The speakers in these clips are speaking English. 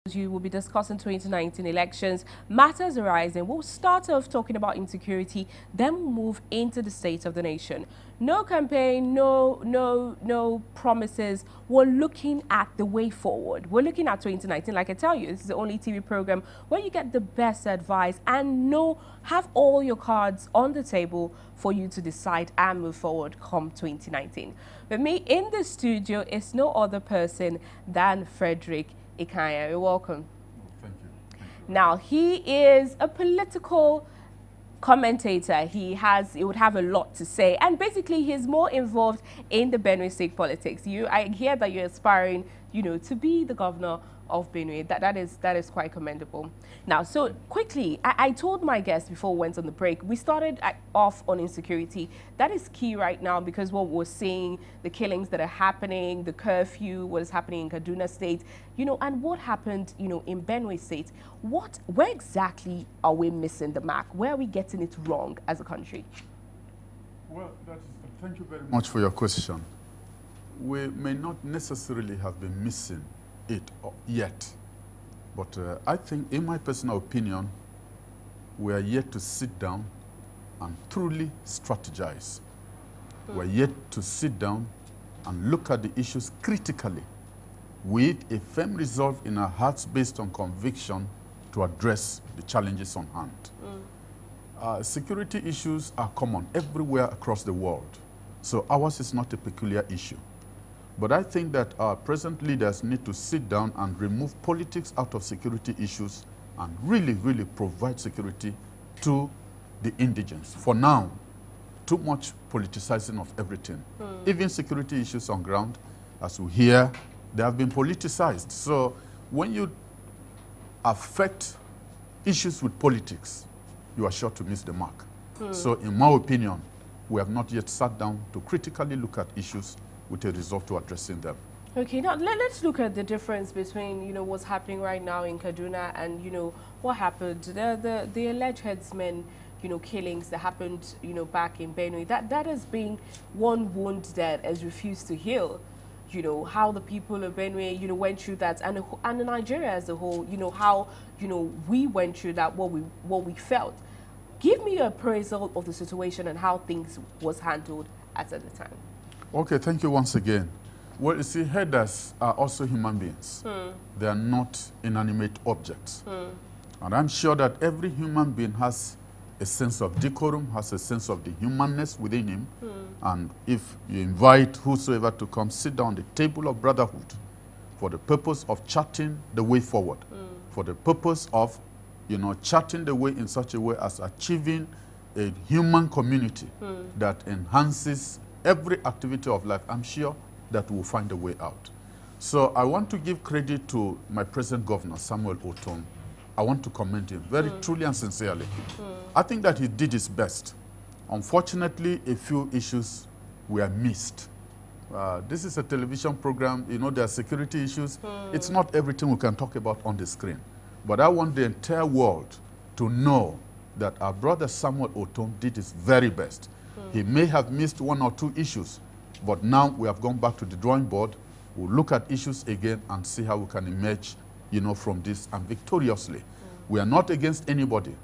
You will be discussing 2019 elections, matters arising. We'll start off talking about insecurity, then we'll move into the state of the nation. No campaign, no promises. We're looking at the way forward. We're looking at 2019. Like I tell you, this is the only TV program where you get the best advice and have all your cards on the table for you to decide and move forward come 2019. With me in the studio is no other person than Frederick Ikyaan. You're welcome. Thank you. Now, he is a political commentator. He would have a lot to say, and basically he's more involved in the Benue state politics. I hear that you're aspiring, to be the governor of Benue. That is quite commendable. Now, so quickly, I told my guests before we went on the break, we started off on insecurity. That is key right now because what we're seeing, the killings that are happening, the curfew, what is happening in Kaduna State, and what happened, in Benue State. Where exactly are we missing the mark? Where are we getting it wrong as a country? Well, thank you very much for your question. We may not necessarily have been missing it yet, but I think, in my personal opinion, we are yet to sit down and truly strategize. We're yet to sit down and look at the issues critically with a firm resolve in our hearts based on conviction to address the challenges on hand. Security issues are common everywhere across the world, so ours is not a peculiar issue. But I think that our present leaders need to sit down and remove politics out of security issues and really, really provide security to the indigents. For now, too much politicizing of everything. Even security issues on ground, as we hear, they have been politicized. So when you affect issues with politics, you are sure to miss the mark. So in my opinion, we have not yet sat down to critically look at issues with a resolve to addressing them. Okay, now let's look at the difference between, what's happening right now in Kaduna and, what happened. The alleged headsmen, killings that happened, back in Benue. That has been one wound that has refused to heal. How the people of Benue, went through that, and Nigeria as a whole, how, we went through that, what we felt. Give me an appraisal of the situation and how things was handled at the time. Okay, thank you once again. Well, you see, herders are also human beings. They are not inanimate objects. And I'm sure that every human being has a sense of decorum, has a sense of the humanness within him. And if you invite whosoever to come sit down at the table of brotherhood for the purpose of charting the way forward, for the purpose of, charting the way in such a way as achieving a human community that enhances every activity of life, I'm sure that we'll find a way out. So I want to give credit to my present governor, Samuel Ortom. I want to commend him very truly and sincerely. I think that he did his best. Unfortunately, a few issues were missed. This is a television program, there are security issues. It's not everything we can talk about on the screen. But I want the entire world to know that our brother Samuel Ortom did his very best. He may have missed one or two issues, but now we have gone back to the drawing board. We'll look at issues again and see how we can emerge, from this and victoriously. We are not against anybody.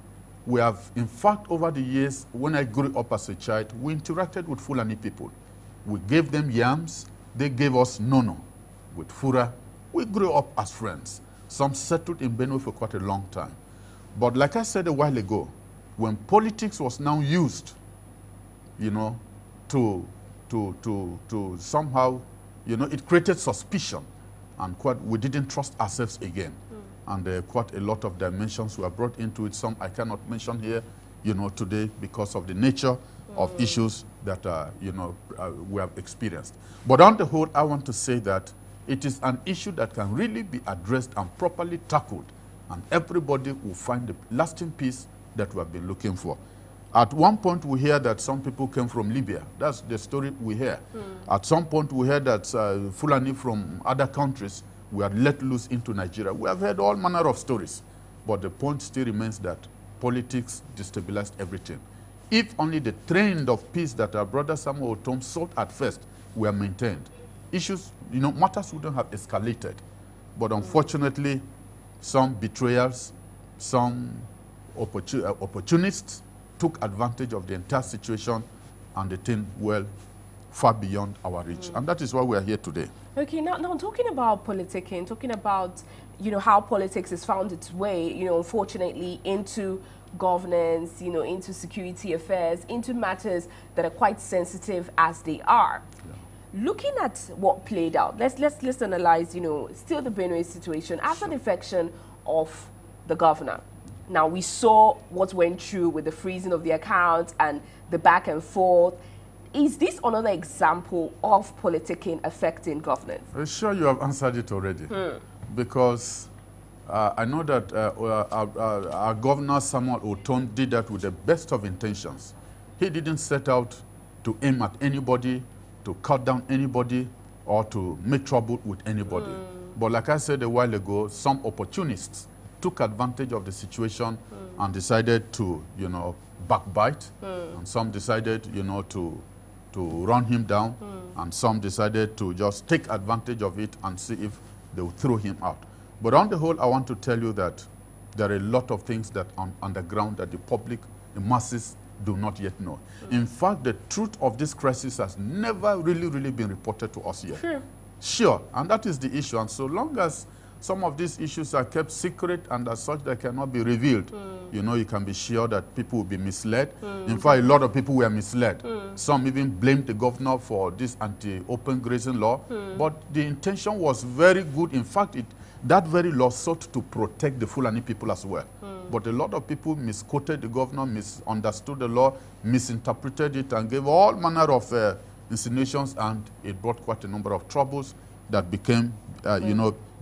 We have, in fact, over the years, when I grew up as a child, we interacted with Fulani people. We gave them yams, they gave us nono. With Fura, we grew up as friends. Some settled in Benue for quite a long time. But like I said a while ago, when politics was now used, to somehow, it created suspicion, and we didn't trust ourselves again. And quite a lot of dimensions were brought into it. Some I cannot mention here, today because of the nature of issues that, we have experienced. But on the whole, I want to say that it is an issue that can really be addressed and properly tackled, and everybody will find the lasting peace that we have been looking for. At one point, we hear that some people came from Libya. That's the story we hear. At some point, we hear that Fulani from other countries were let loose into Nigeria. We have heard all manner of stories. But the point still remains that politics destabilized everything. If only the trend of peace that our brother Samuel Ortom sought at first were maintained, issues, matters wouldn't have escalated. But unfortunately, some betrayals, some opportunists took advantage of the entire situation, and the thing well far beyond our reach. And that is why we are here today. Okay, now talking about politicking, talking about, how politics has found its way, unfortunately, into governance, into security affairs, into matters that are quite sensitive as they are. Yeah. Looking at what played out, let's analyze, still the Benue situation after the defection of the governor. Now, we saw what went through with the freezing of the accounts and the back and forth. Is this another example of politicking affecting governance? I'm sure you have answered it already. Because I know that our governor, Samuel Oton, did that with the best of intentions. He didn't set out to aim at anybody, to cut down anybody, or to make trouble with anybody. But like I said a while ago, some opportunists took advantage of the situation and decided to, backbite. And some decided, to run him down. And some decided to just take advantage of it and see if they will throw him out. But on the whole, I want to tell you that there are a lot of things that are on the ground that the public, the masses, do not yet know. In fact, the truth of this crisis has never really been reported to us yet. Sure, and that is the issue. And so long as some of these issues are kept secret and as such they cannot be revealed, you can be sure that people will be misled. In fact, a lot of people were misled. Some even blamed the governor for this anti-open grazing law, but the intention was very good. In fact, that very law sought to protect the Fulani people as well. But a lot of people misquoted the governor, misunderstood the law, misinterpreted it, and gave all manner of insinuations, and it brought quite a number of troubles that became,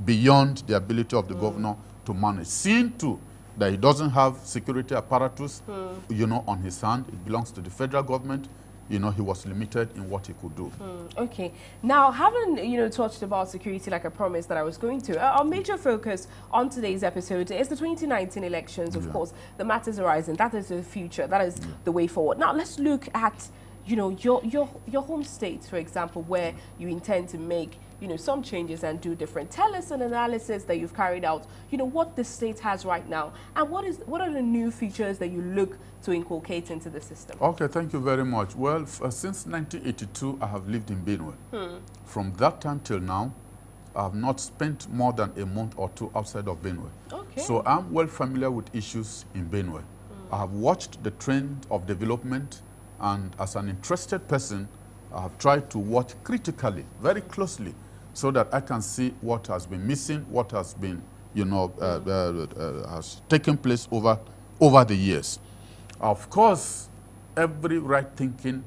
beyond the ability of the governor to manage. Seeing too that he doesn't have security apparatus, on his hand. It belongs to the federal government. He was limited in what he could do. Okay. Now, having, touched about security like I promised that I was going to, our major focus on today's episode is the 2019 elections, of course. The matters arising. That is the future. That is the way forward. Now, let's look at, your home state, for example, where you intend to make, some changes and do different. Tell us an analysis that you've carried out, what the state has right now, and what are the new features that you look to inculcate into the system? Okay, thank you very much. Well, since 1982, I have lived in Benue. From that time till now, I have not spent more than a month or two outside of Benue. Okay. So I'm well familiar with issues in Benue. I have watched the trend of development, and as an interested person, I have tried to watch critically, very closely, so that I can see what has been missing, what has been, has taken place over the years. Of course, every right-thinking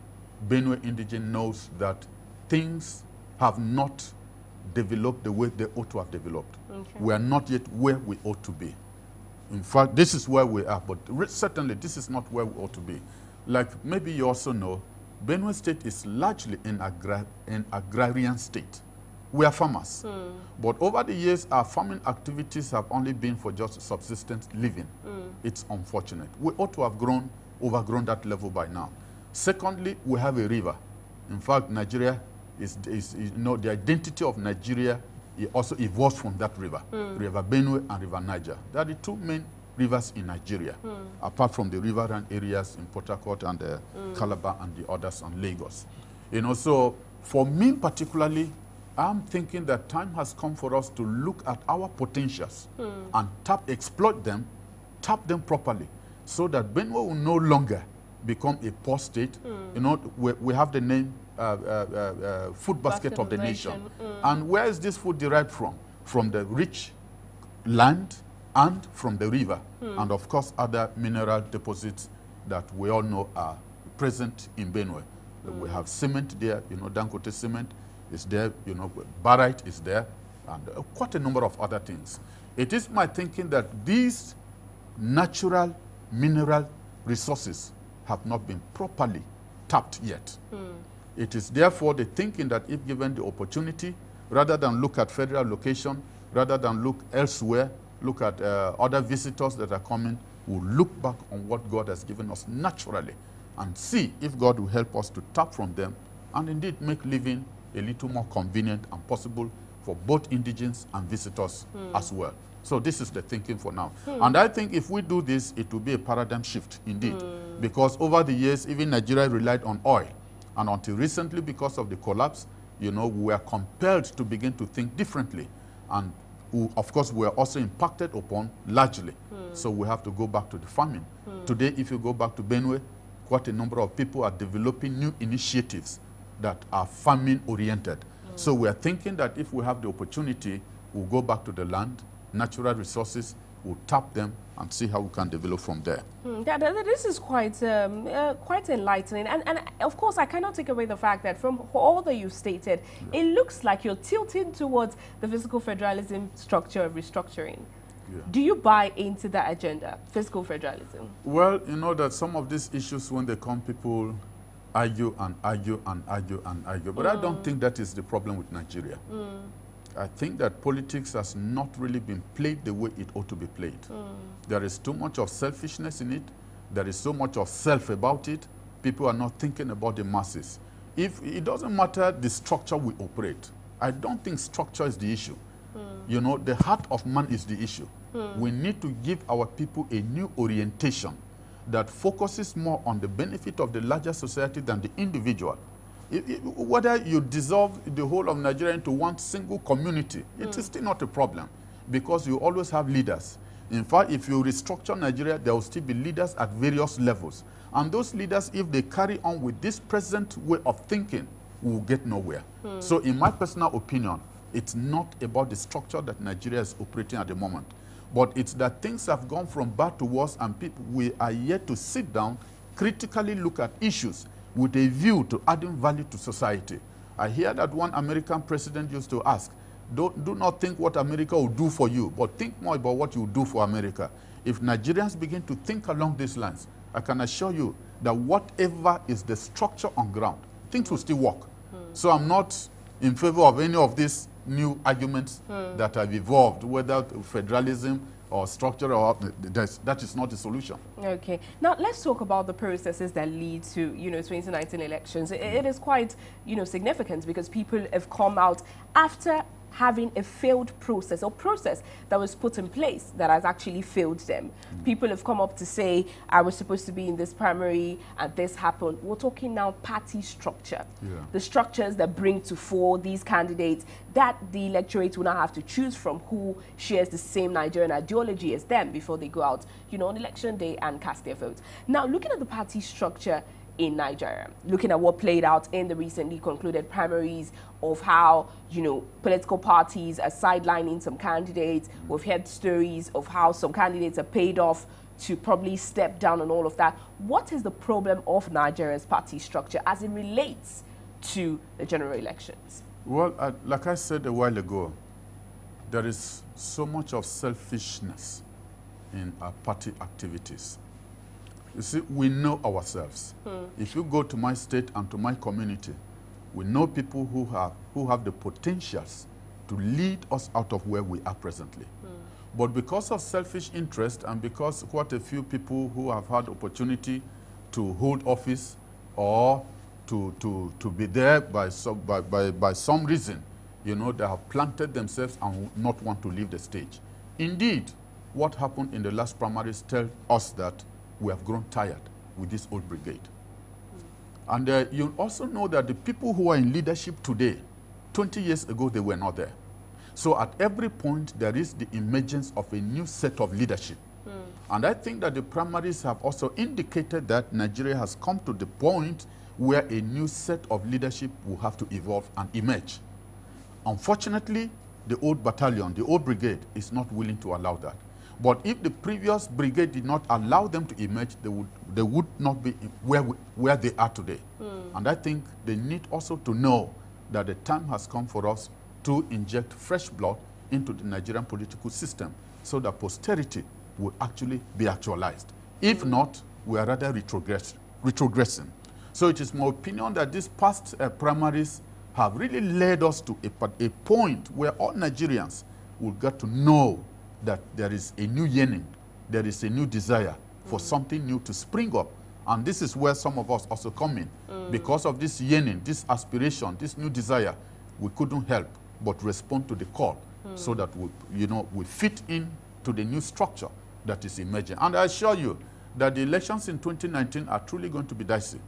Benue indigene knows that things have not developed the way they ought to have developed. Okay. We are not yet where we ought to be. In fact, this is where we are, but certainly this is not where we ought to be. Like maybe you also know, Benue State is largely an agrarian state. We are farmers. But over the years, our farming activities have only been for just subsistence living. It's unfortunate. We ought to have overgrown that level by now. Secondly, we have a river. In fact, Nigeria the identity of Nigeria also evolves from that river. River Benue and River Niger. They are the two main rivers in Nigeria, apart from the riverine areas in Port Harcourt and Calabar and the others on Lagos. So for me particularly, I'm thinking that time has come for us to look at our potentials and exploit them, tap them properly, so that Benue will no longer become a poor state. We have the name food basket of the nation. And where is this food derived from? From the rich land and from the river, and of course other mineral deposits that we all know are present in Benue. We have cement there, Dangote cement is there, barite is there, and quite a number of other things. It is my thinking that these natural mineral resources have not been properly tapped yet. It is therefore the thinking that if given the opportunity, rather than look at federal location, rather than look elsewhere, look at other visitors that are coming, we'll look back on what God has given us naturally and see if God will help us to tap from them and indeed make living a little more convenient and possible for both indigenes and visitors as well. So this is the thinking for now. And I think if we do this, it will be a paradigm shift indeed. Because over the years, even Nigeria relied on oil. And until recently, because of the collapse, you know, we were compelled to begin to think differently. And of course, we are also impacted upon largely. So we have to go back to the farming. Today, if you go back to Benue, quite a number of people are developing new initiatives that are farming-oriented. So we are thinking that if we have the opportunity, we'll go back to the land, natural resources, we'll tap them and see how we can develop from there. This is quite enlightening. And of course, I cannot take away the fact that from all that you've stated, it looks like you're tilting towards the fiscal federalism structure of restructuring. Do you buy into that agenda, fiscal federalism? Well, you know that some of these issues, when they come, people argue and argue and argue and argue. But I don't think that is the problem with Nigeria. I think that politics has not really been played the way it ought to be played. There is too much of selfishness in it. There is so much of self about it. People are not thinking about the masses. If it doesn't matter the structure we operate, I don't think structure is the issue. You know, the heart of man is the issue. We need to give our people a new orientation that focuses more on the benefit of the larger society than the individual. Whether you dissolve the whole of Nigeria into one single community, it is still not a problem because you always have leaders. In fact, if you restructure Nigeria, there will still be leaders at various levels. And those leaders, if they carry on with this present way of thinking, will get nowhere. So in my personal opinion, it's not about the structure that Nigeria is operating at the moment, but it's that things have gone from bad to worse and people, we are yet to sit down, critically look at issues with a view to adding value to society. I hear that one American president used to ask, do not think what America will do for you, but think more about what you will do for America. If Nigerians begin to think along these lines, I can assure you that whatever is the structure on ground, things will still work. So I'm not in favor of any of these new arguments that have evolved, whether federalism or structure, or that is not the solution. Okay. Now, let's talk about the processes that lead to, 2019 elections. It is quite, significant because people have come out after having a failed process that was put in place that has actually failed them. People have come up to say, I was supposed to be in this primary and this happened. We're talking now party structure. The structures that bring to fore these candidates that the electorate will not have to choose from who shares the same Nigerian ideology as them before they go out, on election day and cast their vote. Now, looking at the party structure in Nigeria, looking at what played out in the recently concluded primaries of how, political parties are sidelining some candidates. We've heard stories of how some candidates are paid off to probably step down and all of that. What is the problem of Nigeria's party structure as it relates to the general elections? Well, like I said a while ago, there is so much of selfishness in our party activities. You see, we know ourselves. If you go to my state and to my community, we know people who have the potentials to lead us out of where we are presently. But because of selfish interest and because quite a few people who have had opportunity to hold office or to be there by some reason, they have planted themselves and will not want to leave the stage. Indeed, what happened in the last primaries tells us that we have grown tired with this old brigade. And you also know that the people who are in leadership today, 20 years ago, they were not there. So at every point, there is the emergence of a new set of leadership. And I think that the primaries have also indicated that Nigeria has come to the point where a new set of leadership will have to evolve and emerge. Unfortunately, the old battalion, the old brigade, is not willing to allow that. But if the previous brigade did not allow them to emerge, they would not be where they are today. And I think they need also to know that the time has come for us to inject fresh blood into the Nigerian political system so that posterity will actually be actualized. If not, we are rather retrogressing. So it is my opinion that these past primaries have really led us to a point where all Nigerians will get to know that there is a new yearning, there is a new desire for something new to spring up. And this is where some of us also come in. Because of this yearning, this aspiration, this new desire, we couldn't help but respond to the call so that we fit in to the new structure that is emerging. And I assure you that the elections in 2019 are truly going to be dicey,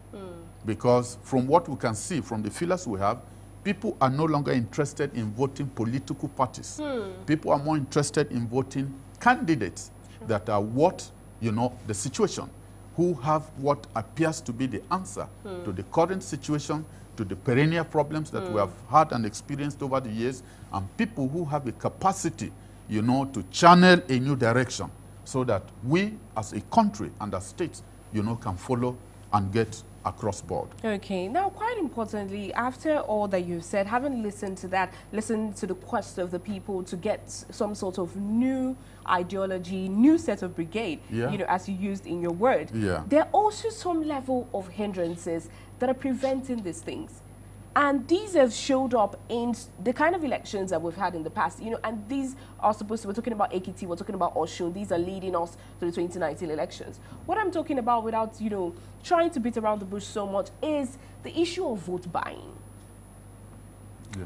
because from what we can see, from the feelers we have, people are no longer interested in voting political parties. People are more interested in voting candidates that are the situation, who have what appears to be the answer to the current situation, to the perennial problems that we have had and experienced over the years, and people who have a capacity, to channel a new direction so that we as a country and as states, can follow and get across board. Okay, now quite importantly, after all that you've said, having listened to that, listened to the quest of the people to get some sort of new ideology, new set of brigade, as you used in your word, there are also some level of hindrances that are preventing these things. And these have showed up in the kind of elections that we've had in the past, and these are supposed to, we're talking about Ekiti, we're talking about Osun, these are leading us to the 2019 elections. What I'm talking about, without, trying to beat around the bush so much, is the issue of vote buying.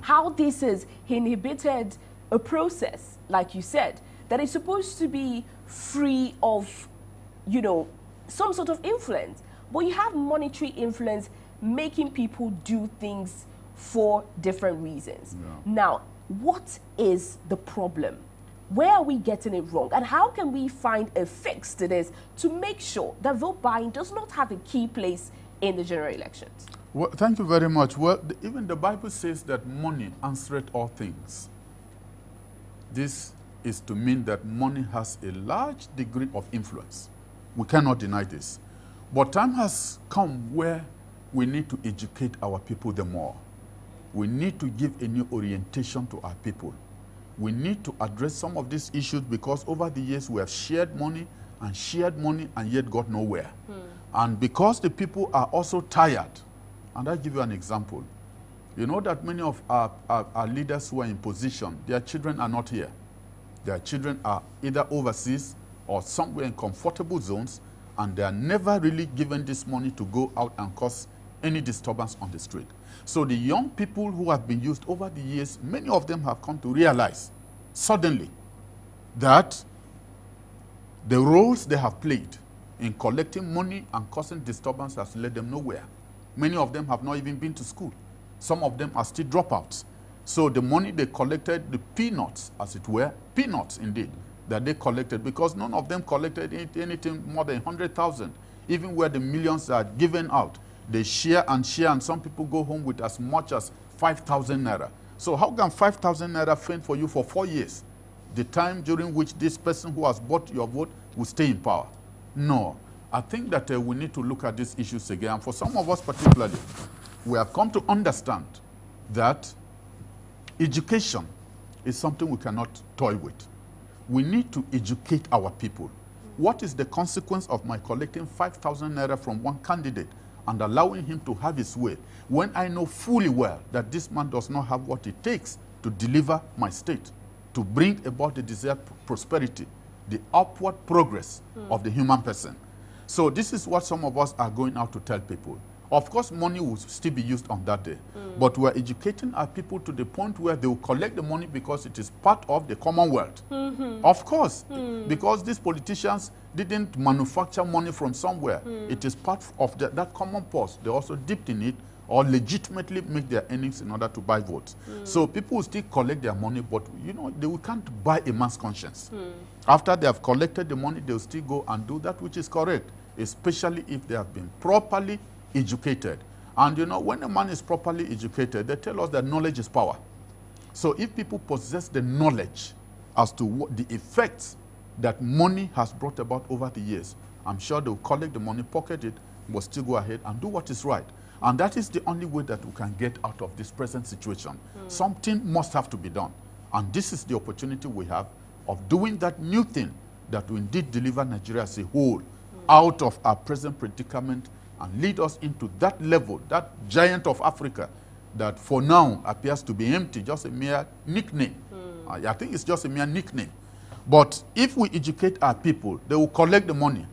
How this has inhibited a process, like you said, that is supposed to be free of, some sort of influence. But you have monetary influence making people do things for different reasons. Now, what is the problem? Where are we getting it wrong? And how can we find a fix to this to make sure that vote buying does not have a key place in the general elections? Well, thank you very much. Well, even the Bible says that money answereth all things. This is to mean that money has a large degree of influence. We cannot deny this. But time has come where we need to educate our people the more. We need to give a new orientation to our people. We need to address some of these issues, because over the years we have shared money and yet got nowhere. And because the people are also tired, and I'll give you an example. You know that many of our leaders who are in position, their children are not here. Their children are either overseas or somewhere in comfortable zones, and they are never really given this money to go out and cause any disturbance on the street. So the young people who have been used over the years, many of them have come to realize suddenly that the roles they have played in collecting money and causing disturbance has led them nowhere. Many of them have not even been to school. Some of them are still dropouts. So the money they collected, the peanuts, as it were, peanuts indeed, that they collected, because none of them collected anything more than 100,000, even where the millions are given out. They share, and some people go home with as much as 5,000 naira. So how can 5,000 naira fend for you for 4 years, the time during which this person who has bought your vote will stay in power? No. I think that we need to look at these issues again. And for some of us particularly, we have come to understand that education is something we cannot toy with. We need to educate our people. What is the consequence of my collecting 5,000 naira from one candidate and allowing him to have his way, when I know fully well that this man does not have what it takes to deliver my state, to bring about the desired prosperity, the upward progress of the human person? So this is what some of us are going out to tell people. Of course, money will still be used on that day, but we're educating our people to the point where they will collect the money because it is part of the commonwealth. Of course, because these politicians didn't manufacture money from somewhere. It is part of that common purse. They also dipped in it or legitimately make their earnings in order to buy votes. So people will still collect their money, but they can't buy a man's conscience. After they have collected the money, they'll still go and do that which is correct, especially if they have been properly educated. And when a man is properly educated, they tell us that knowledge is power. So if people possess the knowledge as to what the effects that money has brought about over the years, I'm sure they'll collect the money, pocket it, but still go ahead and do what is right. And that is the only way that we can get out of this present situation. Something must have to be done. And this is the opportunity we have of doing that new thing that will indeed deliver Nigeria as a whole out of our present predicament and lead us into that level, that giant of Africa that for now appears to be empty, just a mere nickname. I think it's just a mere nickname. But if we educate our people, they will collect the money.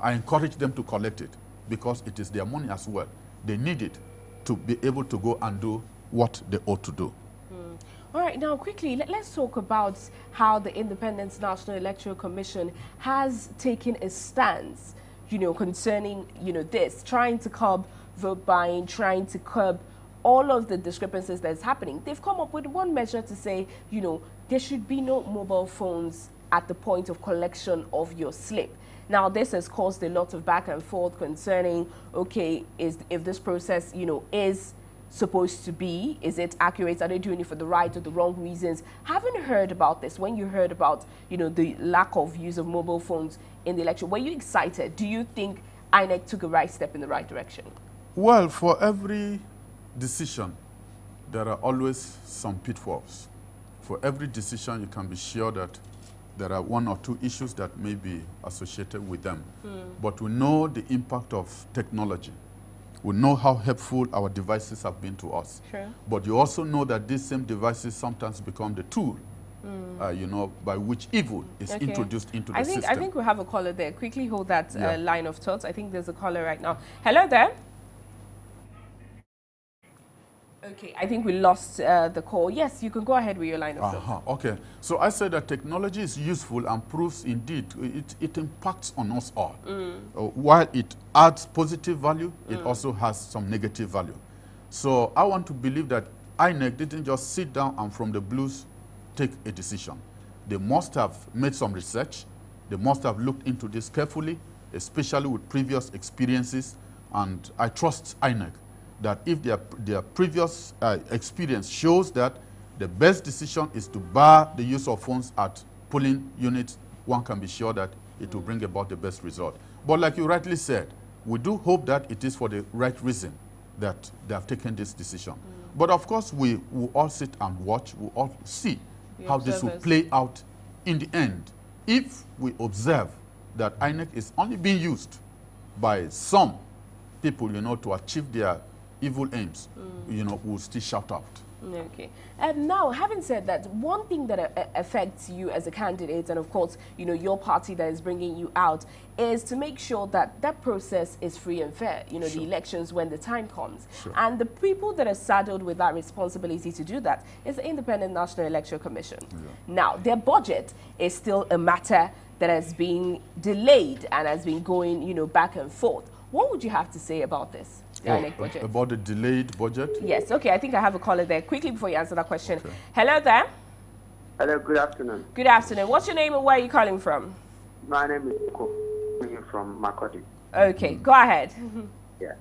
I encourage them to collect it because it is their money as well. They need it to be able to go and do what they ought to do. All right, now quickly, let's talk about how the Independent National Electoral Commission has taken a stance, concerning, this, trying to curb vote buying, trying to curb all of the discrepancies that's happening. They've come up with one measure to say, there should be no mobile phones at the point of collection of your slip. Now, this has caused a lot of back and forth concerning, okay, if this process, is supposed to be, is it accurate? Are they doing it for the right or the wrong reasons? Haven't heard about this. When you heard about, the lack of use of mobile phones in the election, were you excited? Do you think INEC took a right step in the right direction? Well, for every decision, there are always some pitfalls. For every decision, you can be sure that there are one or two issues that may be associated with them. But we know the impact of technology. We know how helpful our devices have been to us. Sure. But you also know that these same devices sometimes become the tool, by which evil is introduced into the system. I think we have a caller there. Quickly hold that line of thoughts. I think there's a caller right now. Hello there. Okay, I think we lost the call. Yes, you can go ahead with your line of thought. Okay, so I said that technology is useful and proves indeed it impacts on us all. While it adds positive value, it also has some negative value. So I want to believe that INEC didn't just sit down and from the blues take a decision. They must have made some research. They must have looked into this carefully, especially with previous experiences. And I trust INEC that if their previous experience shows that the best decision is to bar the use of phones at polling units, one can be sure that it will bring about the best result. But like you rightly said, we do hope that it is for the right reason that they have taken this decision. But of course, we will all sit and watch, we will all see how this will play out in the end. If we observe that INEC is only being used by some people, to achieve their evil aims, will still shout out. Okay. Now, having said that, one thing that affects you as a candidate, and of course, your party that is bringing you out, is to make sure that that process is free and fair, Sure. the elections when the time comes. Sure. And the people that are saddled with that responsibility to do that is the Independent National Electoral Commission. Now, their budget is still a matter that has been delayed and has been going, back and forth. What would you have to say about this, the INEC budget? About the delayed budget? Yes, okay, I think I have a caller there. Quickly before you answer that question. Okay. Hello there. Hello, good afternoon. Good afternoon. What's your name and where are you calling from? My name is Ko, from Makodi. Okay, go ahead. Yeah.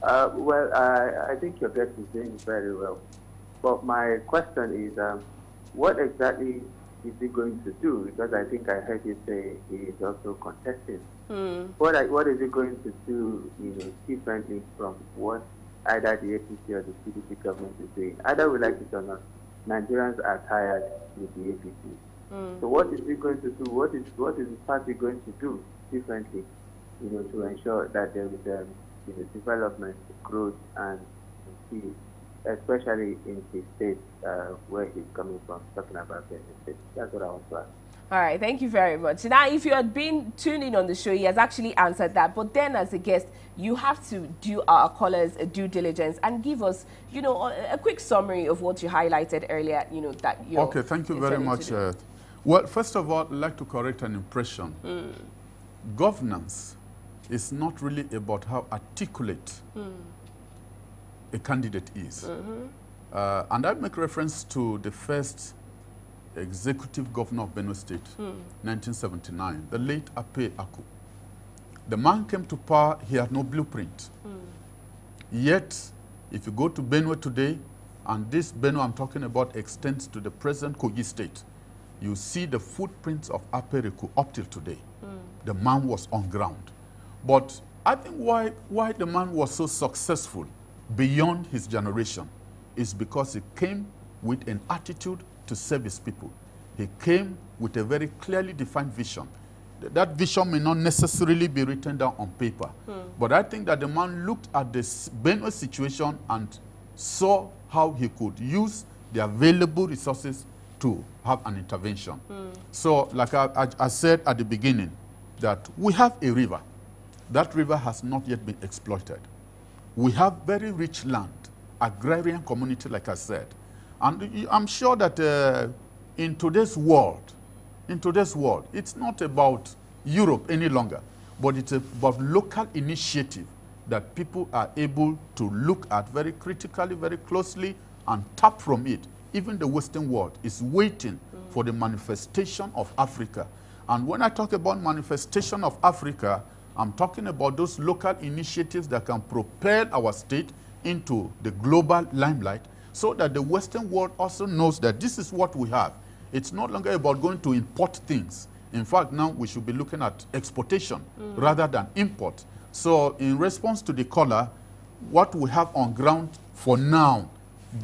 I think your guest is doing very well. But my question is, what exactly is he going to do? Because I think I heard you say he is also contesting. What is he going to do, differently from what either the APC or the PDP government is doing? Either we like it or not, Nigerians are tired with the APC. So what is he going to do? What is the party going to do differently, to ensure that there is development, growth, and peace, especially in the state where he's coming from, talking about Benue State? That's what I want to ask. All right, thank you very much. Now, if you had been tuned in on the show, he has actually answered that. But then as a guest, you have to do our callers a due diligence and give us, a quick summary of what you highlighted earlier, that you're... Okay, thank you very much. Well, first of all, I'd like to correct an impression. Governance is not really about how articulate a candidate is. And I make reference to the first executive governor of Benue State, 1979, the late Ape Aku. The man came to power, he had no blueprint. Yet, if you go to Benue today, and this Benue I'm talking about extends to the present Kogi State, you see the footprints of Ape Aku up till today. The man was on ground. But I think why the man was so successful beyond his generation is because he came with an attitude to serve his people. He came with a very clearly defined vision. That vision may not necessarily be written down on paper, but I think that the man looked at this Benue situation and saw how he could use the available resources to have an intervention. So, like I said at the beginning, that we have a river. That river has not yet been exploited. We have very rich land, agrarian community, like I said. And I'm sure that in today's world, it's not about Europe any longer, but it's about local initiative that people are able to look at very critically, very closely, and tap from it. Even the Western world is waiting for the manifestation of Africa. And when I talk about manifestation of Africa, I'm talking about those local initiatives that can propel our state into the global limelight, so that the Western world also knows that this is what we have. It's no longer about going to import things. In fact, now we should be looking at exportation rather than import. So in response to the caller, what we have on ground for now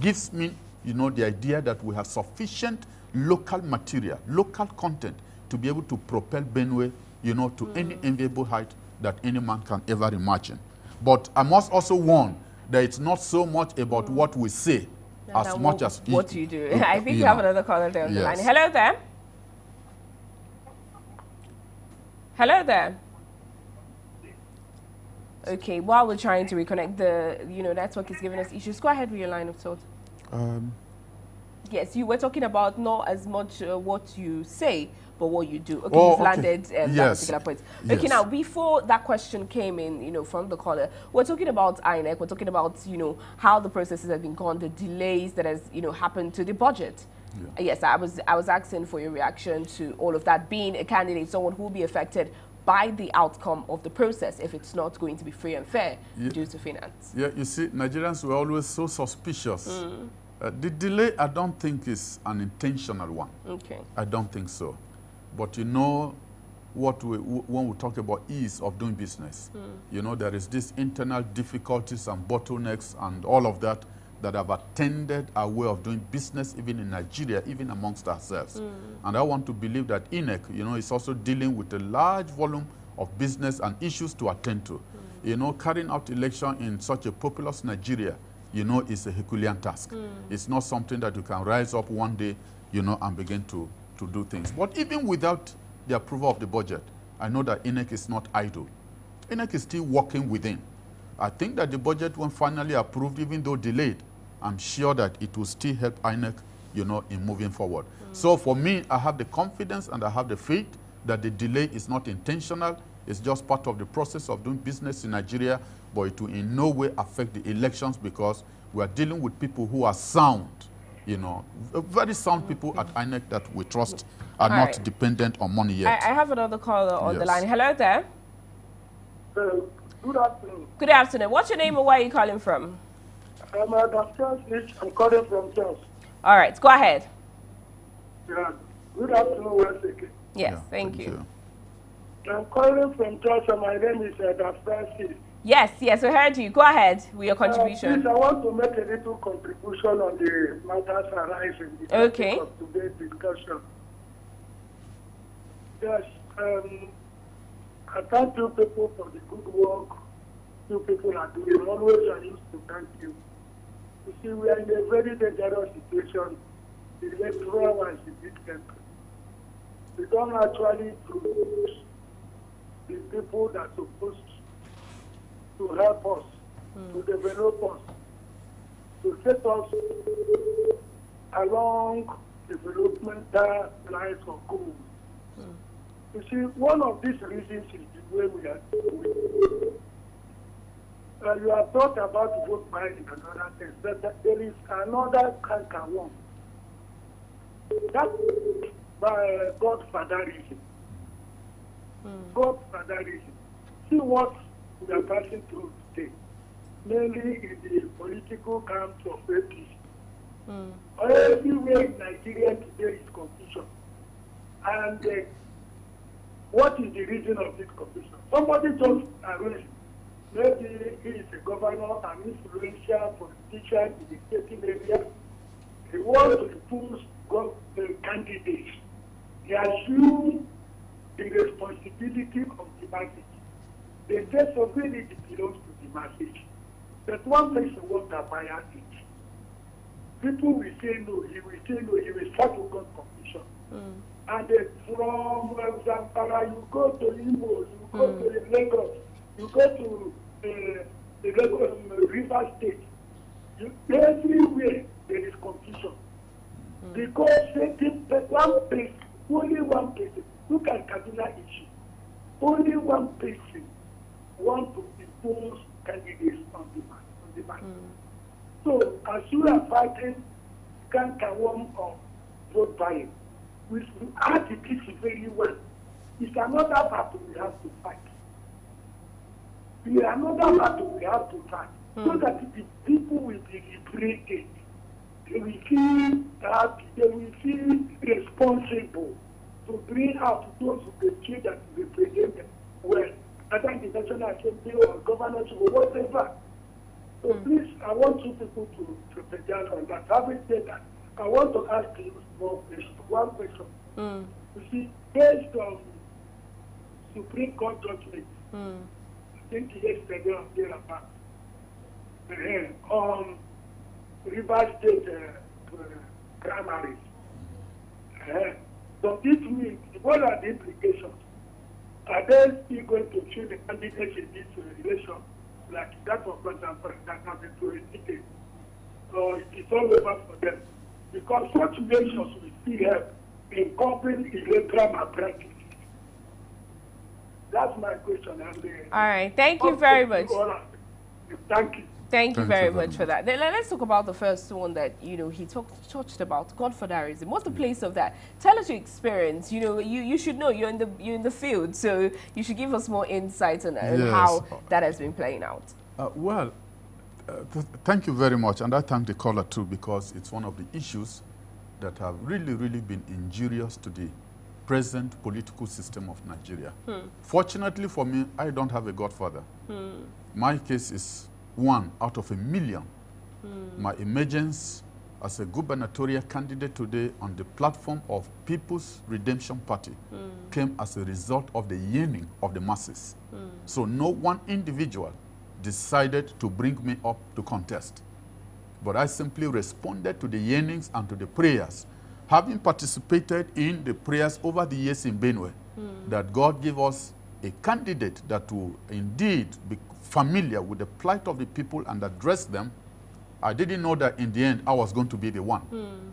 gives me, the idea that we have sufficient local material, local content to be able to propel Benue, to any enviable height that any man can ever imagine. But I must also warn that it's not so much about what we say as much as what you do. I think you have another caller there on the line. Hello there. Hello there. Okay, while we're trying to reconnect, the network is giving us issues. Go ahead with your line of thought. Yes, you were talking about not as much what you say, but what you do. Okay, you've landed that particular point. Okay, now, before that question came in, from the caller, we're talking about INEC, we're talking about, how the processes have been gone, the delays that has, happened to the budget. Yes, I was asking for your reaction to all of that. Being a candidate, someone who will be affected by the outcome of the process if it's not going to be free and fair due to finance. Yeah, you see, Nigerians were always so suspicious. The delay, I don't think, is an intentional one. Okay. I don't think so. But when we talk about ease of doing business, there is this internal difficulties and bottlenecks and all of that have attended our way of doing business, even in Nigeria, even amongst ourselves. And I want to believe that INEC, is also dealing with a large volume of business and issues to attend to. Carrying out election in such a populous Nigeria, is a Herculean task. It's not something that you can rise up one day, and begin to do things. But even without the approval of the budget, I know that INEC is not idle. INEC is still working within. I think that the budget, when finally approved, even though delayed, I'm sure that it will still help INEC, in moving forward. So for me, I have the confidence and I have the faith that the delay is not intentional. It's just part of the process of doing business in Nigeria, but it will in no way affect the elections because we are dealing with people who are sound, very sound people at INEC that we trust are not dependent on money yet. I have another caller on the line. Hello there. Good afternoon. Good afternoon. What's your name and where are you calling from? I'm calling from Jos. All right, go ahead. Yeah. Good afternoon once again. Yes, thank you. I'm calling from Jos and my name is Francis. Yes, we heard you. Go ahead with your contribution. Please, I want to make a little contribution on the matters arising of today's discussion. Yes, I thank you people for the good work you people are doing. Always I used to thank you. You see, we are in a very dangerous situation. The electoral was a big country. We don't actually produce the people that are supposed to help us, to develop us, to set us along developmental lines of goals. You see, one of these reasons is the way we are doing. You have thought about vote buying and other things, but there is another canker one. That's by Godfatherism. Godfatherism. See what we are passing through today, mainly in the political camp of APC. Everywhere in Nigeria today is confusion. And what is the reason of this confusion? Somebody just arranged. Maybe he is a governor, an influential politician in the state area. He wants to push the candidates. He assumes the responsibility of the message. The responsibility belongs to the message. But one person wants to buy it. People will say no, he will say no, he will start to cause confusion. And from Zamfara, you go to Imo, you go to Lagos, you go to the River State. Everywhere there is confusion. Because only one person, look at Kaduna issue, only one person wants to impose candidates on demand. So as you are fighting Kankawan of vote buying, which we add the issue very well, it's another battle we have to fight. Another battle we have to fight. So that the people will be liberated. They will feel happy, they will feel responsible to bring out those who can change and represent them well, either the National Assembly or governorship or whatever. So please, I want you people to strategize on that. Having said that, I want to ask you one question. You see, based on Supreme Court judgment, I think yesterday or thereabout, on River State primaries. So this means, what are the implications? Are they still going to choose the candidates in this election, like that of President that have been prohibited? Or it's all over for them? Because such measures will still help in covering electoral malpractice. That's my question. All right, thank you very much. Thank you. Thank you very much for that. Then let's talk about the first one that, he touched about, godfatherism. What's the place of that? Tell us your experience. You should know, you're in the field, so you should give us more insight on how that has been playing out. Thank you very much, and I thank the caller too, because it's one of the issues that have really been injurious to the present political system of Nigeria. Fortunately for me, I don't have a godfather. My case is 1 out of 1 million. My emergence as a gubernatorial candidate today on the platform of People's Redemption Party came as a result of the yearning of the masses. So no one individual decided to bring me up to contest, but I simply responded to the yearnings and to the prayers, having participated in the prayers over the years in Benue, that God give us a candidate that will indeed be familiar with the plight of the people and address them. I didn't know that in the end I was going to be the one.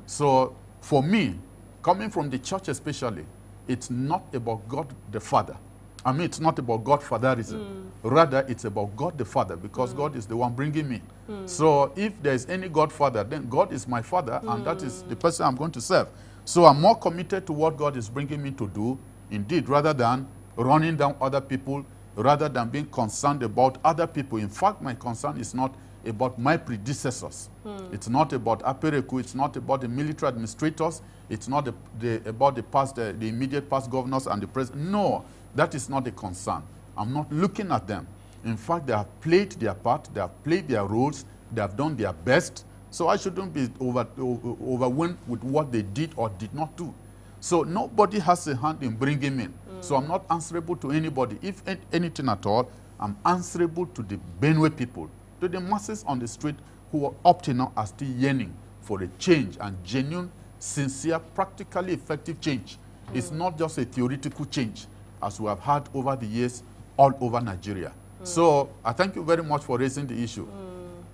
So for me, coming from the church especially, it's not about God the Father. I mean, it's not about godfatherism. Rather, it's about God the Father, because God is the one bringing me. So if there is any godfather, then God is my father, and that is the person I'm going to serve. So I'm more committed to what God is bringing me to do, indeed, rather than running down other people, rather than being concerned about other people. In fact, my concern is not about my predecessors. It's not about Apereku. It's not about the military administrators. It's not about the immediate past governors and the president. No, that is not a concern. I'm not looking at them. In fact, they have played their part. They have played their roles. They have done their best. So I shouldn't be overwhelmed with what they did or did not do. So nobody has a hand in bringing me in. So I'm not answerable to anybody. If anything at all, I'm answerable to the Benue people, to the masses on the street who are up to now are still yearning for a change, and genuine, sincere, practically effective change. It's not just a theoretical change, as we have had over the years all over Nigeria. So I thank you very much for raising the issue.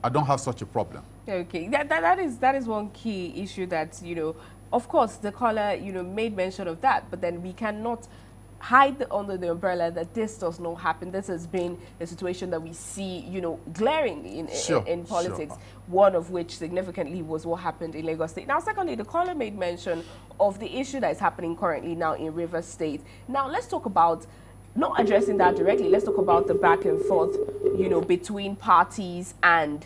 I don't have such a problem. Okay, that is one key issue that, of course, the caller, made mention of that, but then we cannot hide under the umbrella that this does not happen. This has been a situation that we see, glaring in politics, one of which significantly was what happened in Lagos State. Now, secondly, the caller made mention of the issue that is happening currently now in River State. Now, let's talk about, not addressing that directly, let's talk about the back and forth, between parties and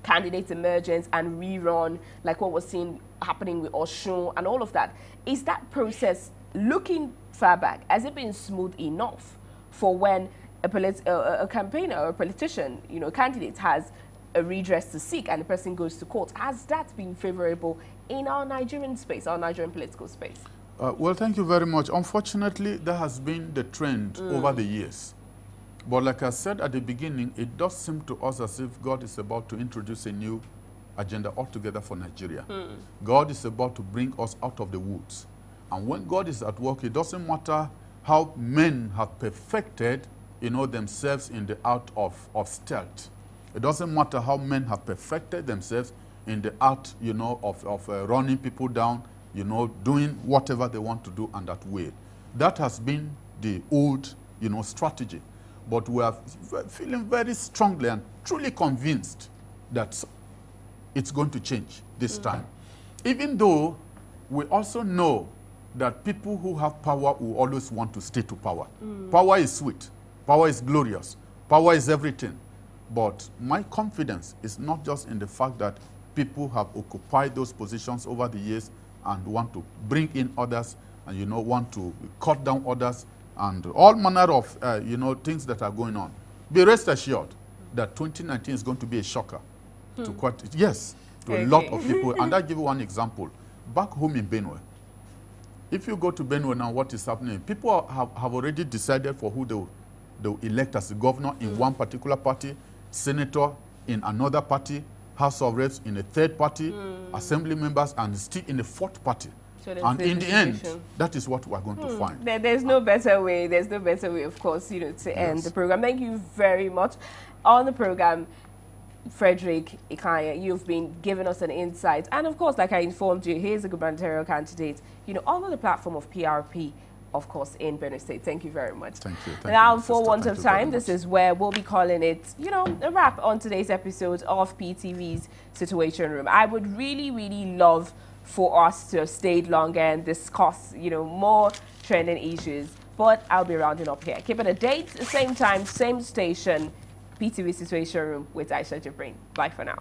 candidates emergence and rerun, like what was seen happening with Oshun and all of that. Is that process, looking far back, has it been smooth enough for when a campaigner or a politician, a candidate has a redress to seek and the person goes to court? Has that been favorable in our Nigerian space, our Nigerian political space? Well, thank you very much. Unfortunately, that has been the trend over the years. But like I said at the beginning, it does seem to us as if God is about to introduce a new agenda altogether for Nigeria. God is about to bring us out of the woods. And when God is at work, it doesn't matter how men have perfected, themselves in the art of stealth. It doesn't matter how men have perfected themselves in the art, you know, of running people down, you know, doing whatever they want to do and that way. That has been the old, you know, strategy. But we are feeling very strongly and truly convinced that it's going to change this time. Even though we also know that people who have power will always want to stay to power. Power is sweet. Power is glorious. Power is everything. But my confidence is not just in the fact that people have occupied those positions over the years and want to bring in others and, you know, want to cut down others and all manner of, you know, things that are going on. Be rest assured that 2019 is going to be a shocker to quite, yes, to a lot of people. And I'll give you one example. Back home in Benue, if you go to Benue now, what is happening? People have already decided for who they'll elect as the governor in one particular party, senator in another party, House of Reps in a third party, assembly members, and still in a fourth party. So and in the end, that is what we're going to find. There's no better way. There's no better way, of course, you know, to end the program. Thank you very much. On the program, Frederick Ikyaan, you've been giving us an insight. And of course, like I informed you, he's a gubernatorial candidate, you know, on the platform of PRP, of course, in Benue State. Thank you very much. Thank you. Now, for want of time, this is where we'll be calling it, you know, a wrap on today's episode of PTV's Situation Room. I would really, really love for us to have stayed longer and discuss, you know, more trending issues. But I'll be rounding up here. Keep it a date, same time, same station, PTV Situation Room with Aisha Jibrin. Bye for now.